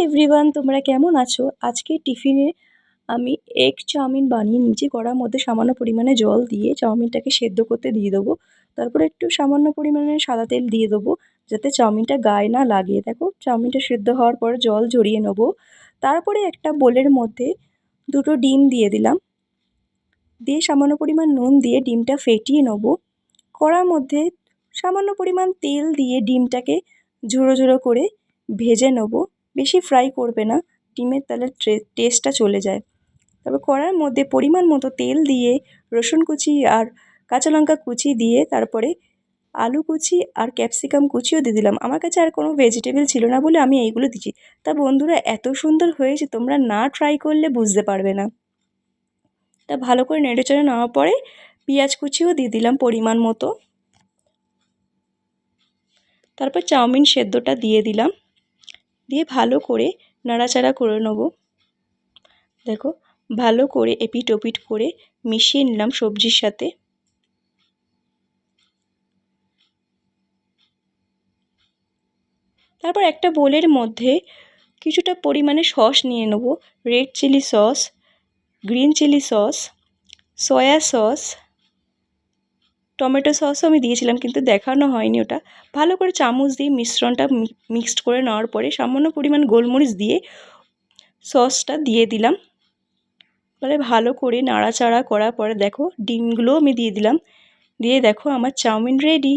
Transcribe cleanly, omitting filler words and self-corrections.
Everyone, তোমরা কেমন আছো? আজকে টিফিনে আমি এগ চাউমিন বানিয়ে নিয়েছি। কড়ার মধ্যে সামান্য পরিমাণে জল দিয়ে চাউমিনটাকে সেদ্ধ করতে দিয়ে দেবো। তারপরে একটু সামান্য পরিমাণে সাদা তেল দিয়ে দেবো, যাতে চাউমিনটা গায়ে না লাগে। দেখো, চাউমিনটা সেদ্ধ হওয়ার পর জল ঝরিয়ে নেবো। তারপরে একটা বোলের মধ্যে দুটো ডিম দিয়ে দিলাম, দিয়ে সামান্য পরিমাণ নুন দিয়ে ডিমটা ফেটিয়ে নেবো। কড়ার মধ্যে সামান্য পরিমাণ তেল দিয়ে ডিমটাকে ঝুড়ো ঝুড়ো করে ভেজে নেবো। বেশি ফ্রাই করবে না, ডিমের তাহলে টেস্টটা চলে যায়। তারপর কড়ার মধ্যে পরিমাণ মতো তেল দিয়ে রসুন কুচি আর কাঁচা লঙ্কা কুচি দিয়ে তারপরে আলু কুচি আর ক্যাপসিকাম কুচিও দিয়ে দিলাম। আমার কাছে আর কোনো ভেজিটেবল ছিল না বলে আমি এইগুলো দিচ্ছি। তা বন্ধুরা, এত সুন্দর হয়েছে, তোমরা না ট্রাই করলে বুঝতে পারবে না। তা ভালো করে নেড়েচেড়ে নেওয়ার পরে পেঁয়াজ কুচিও দিয়ে দিলাম পরিমাণ মতো। তারপর চাউমিন সেদ্ধটা দিয়ে দিলাম, দিয়ে ভালো করে নাড়াচাড়া করে নেব। দেখো, ভালো করে এপিট ওপিট করে মিশিয়ে নিলাম সবজির সাথে। তারপর একটা বোলের মধ্যে কিছুটা পরিমাণে সস নিয়ে নেব। Red chilli sauce, green chilli sauce, soya sauce, tomato সসও আমি দিয়েছিলাম কিন্তু দেখানো হয়নি ওটা। ভালো করে চামচ দিয়ে মিশ্রণটা মিক্সড করে নেওয়ার পরে সামান্য পরিমাণ গোলমরিচ দিয়ে সসটা দিয়ে দিলাম। তাহলে ভালো করে নাড়াচাড়া করার পরে দেখো ডিমগুলোও আমি দিয়ে দিলাম। দিয়ে দেখো আমার চাউমিন রেডি।